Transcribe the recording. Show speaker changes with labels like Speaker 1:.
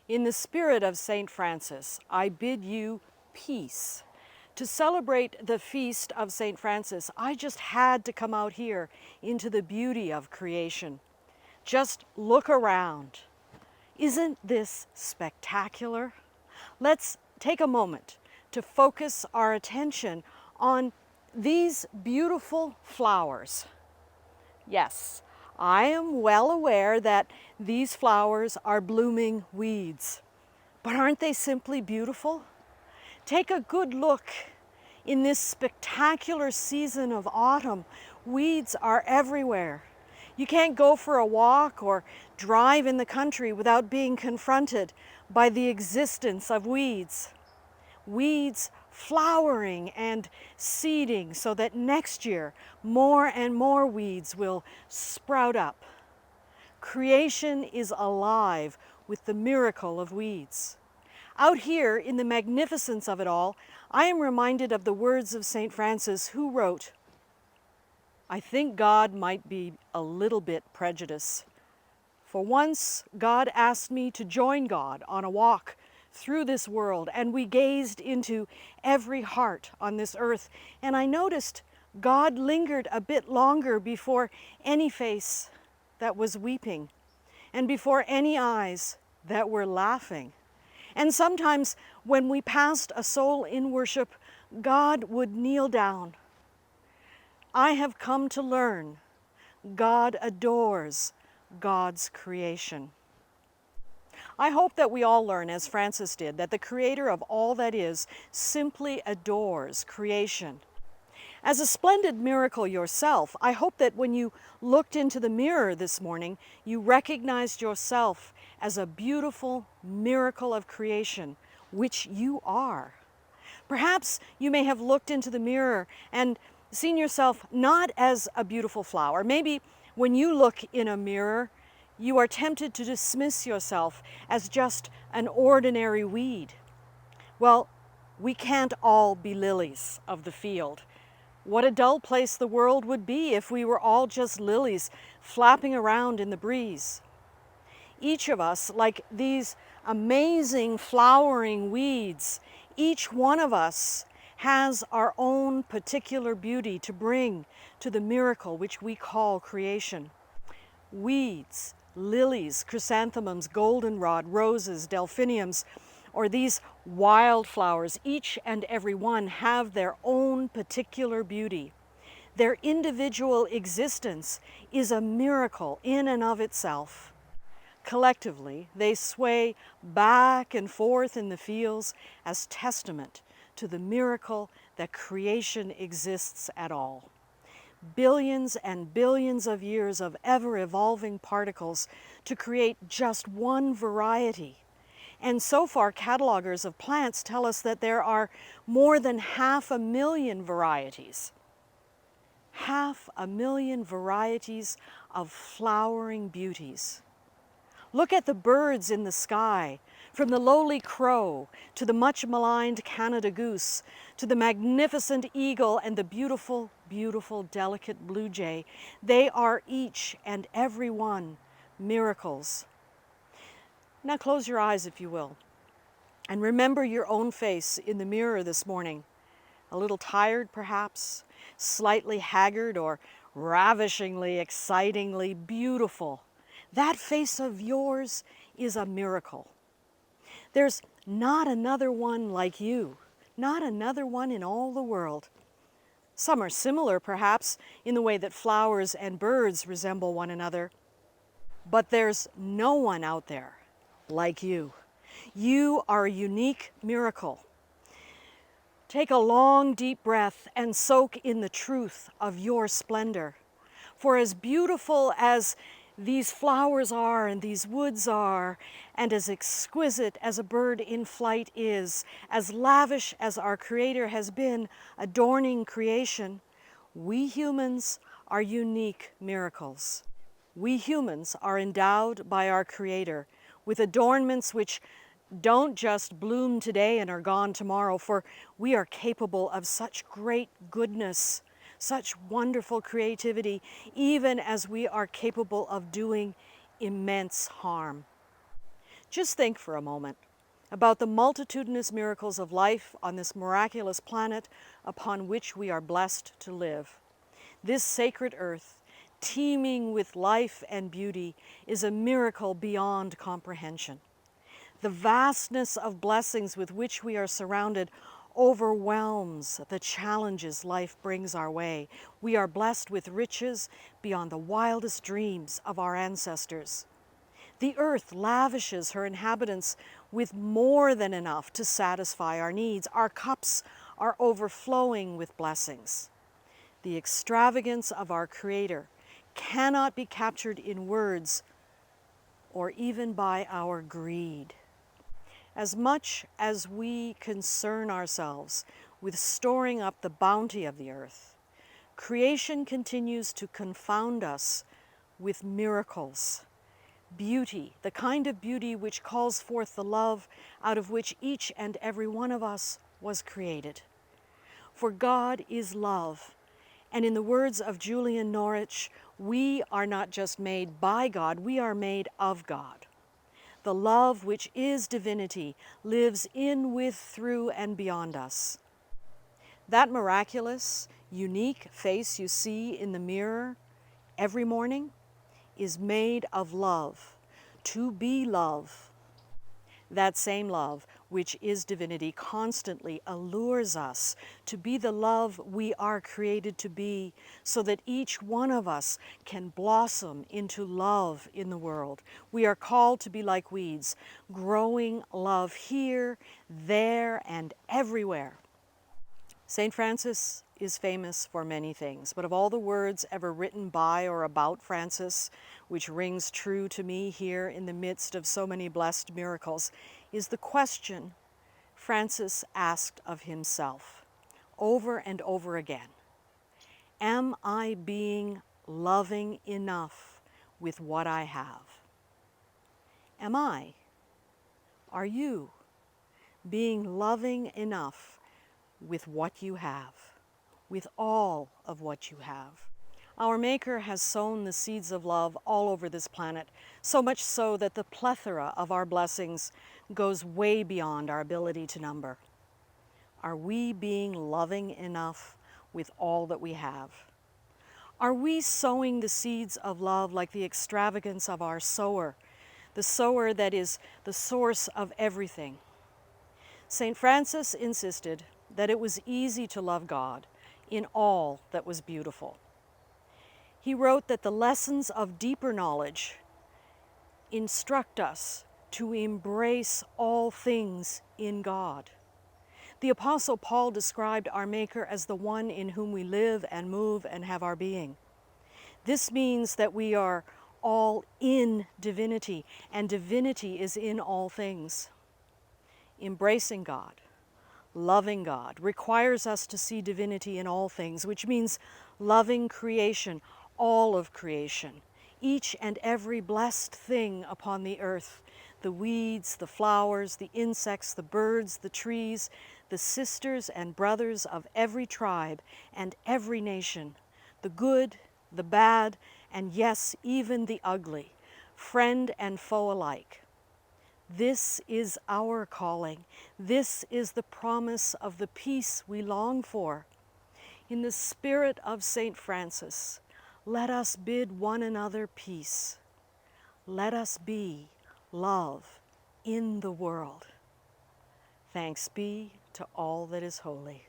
Speaker 1: In the spirit of St. Francis, I bid you peace. To celebrate the feast of St. Francis, I just had to come out here into the beauty of creation. Just look around. Isn't this spectacular? Let's take a moment to focus our attention on these beautiful flowers. Yes, I am well aware that these flowers are blooming weeds, but aren't they simply beautiful? Take a good look. In this spectacular season of autumn, weeds are everywhere. You can't go for a walk or drive in the country without being confronted by the existence of weeds. Weeds flowering and seeding so that next year more and more weeds will sprout up. Creation is alive with the miracle of weeds. Out here in the magnificence of it all, I am reminded of the words of St. Francis, who wrote, "I think God might be a little bit prejudiced. For once God asked me to join God on a walk through this world, and we gazed into every heart on this earth, and I noticed God lingered a bit longer before any face that was weeping, and before any eyes that were laughing. And sometimes when we passed a soul in worship, God would kneel down. I have come to learn God adores God's creation." I hope that we all learn, as Francis did, that the Creator of all that is simply adores creation. As a splendid miracle yourself, I hope that when you looked into the mirror this morning, you recognized yourself as a beautiful miracle of creation, which you are. Perhaps you may have looked into the mirror and seen yourself not as a beautiful flower. Maybe when you look in a mirror, you are tempted to dismiss yourself as just an ordinary weed. Well, we can't all be lilies of the field. What a dull place the world would be if we were all just lilies flapping around in the breeze. Each of us, like these amazing flowering weeds, each one of us has our own particular beauty to bring to the miracle which we call creation. Weeds, lilies, chrysanthemums, goldenrod, roses, delphiniums, or these wildflowers, each and every one have their own particular beauty. Their individual existence is a miracle in and of itself. Collectively, they sway back and forth in the fields as testament to the miracle that creation exists at all. Billions and billions of years of ever-evolving particles to create just one variety. And so far, catalogers of plants tell us that there are more than 500,000 varieties. 500,000 varieties of flowering beauties. Look at the birds in the sky, from the lowly crow to the much maligned Canada goose, to the magnificent eagle and the beautiful, beautiful, delicate blue jay. They are each and every one miracles. Now close your eyes, if you will, and remember your own face in the mirror this morning. A little tired, perhaps, slightly haggard, or ravishingly, excitingly beautiful. That face of yours is a miracle. There's not another one like you, not another one in all the world. Some are similar, perhaps, in the way that flowers and birds resemble one another. But there's no one out there like you. You are a unique miracle. Take a long, deep breath and soak in the truth of your splendor. For as beautiful as these flowers are and these woods are, and as exquisite as a bird in flight is, as lavish as our Creator has been adorning creation, we humans are unique miracles. We humans are endowed by our Creator with adornments which don't just bloom today and are gone tomorrow, for we are capable of such great goodness, such wonderful creativity, even as we are capable of doing immense harm. Just think for a moment about the multitudinous miracles of life on this miraculous planet upon which we are blessed to live. This sacred earth, teeming with life and beauty, is a miracle beyond comprehension. The vastness of blessings with which we are surrounded overwhelms the challenges life brings our way. We are blessed with riches beyond the wildest dreams of our ancestors. The earth lavishes her inhabitants with more than enough to satisfy our needs. Our cups are overflowing with blessings. The extravagance of our Creator cannot be captured in words or even by our greed. As much as we concern ourselves with storing up the bounty of the earth, creation continues to confound us with miracles. Beauty, the kind of beauty which calls forth the love out of which each and every one of us was created. For God is love, and in the words of Julian Norwich, we are not just made by God, we are made of God. The love which is divinity lives in, with, through, and beyond us. That miraculous, unique face you see in the mirror every morning is made of love, to be love. That same love, which is divinity, constantly allures us to be the love we are created to be, so that each one of us can blossom into love in the world. We are called to be like weeds, growing love here, there, and everywhere. St. Francis is famous for many things, but of all the words ever written by or about Francis, which rings true to me here in the midst of so many blessed miracles, is the question Francis asked of himself over and over again. Am I being loving enough with what I have? Am I? Are you being loving enough with what you have, with all of what you have? Our Maker has sown the seeds of love all over this planet, so much so that the plethora of our blessings goes way beyond our ability to number. Are we being loving enough with all that we have? Are we sowing the seeds of love like the extravagance of our sower, the sower that is the source of everything? St. Francis insisted that it was easy to love God in all that was beautiful. He wrote that the lessons of deeper knowledge instruct us to embrace all things in God. The Apostle Paul described our Maker as the one in whom we live and move and have our being. This means that we are all in divinity, and divinity is in all things. Embracing God, loving God, requires us to see divinity in all things, which means loving creation, all of creation, each and every blessed thing upon the earth, the weeds, the flowers, the insects, the birds, the trees, the sisters and brothers of every tribe and every nation, the good, the bad, and yes, even the ugly, friend and foe alike. This is our calling. This is the promise of the peace we long for. In the spirit of St. Francis, let us bid one another peace. Let us be love in the world. Thanks be to all that is holy.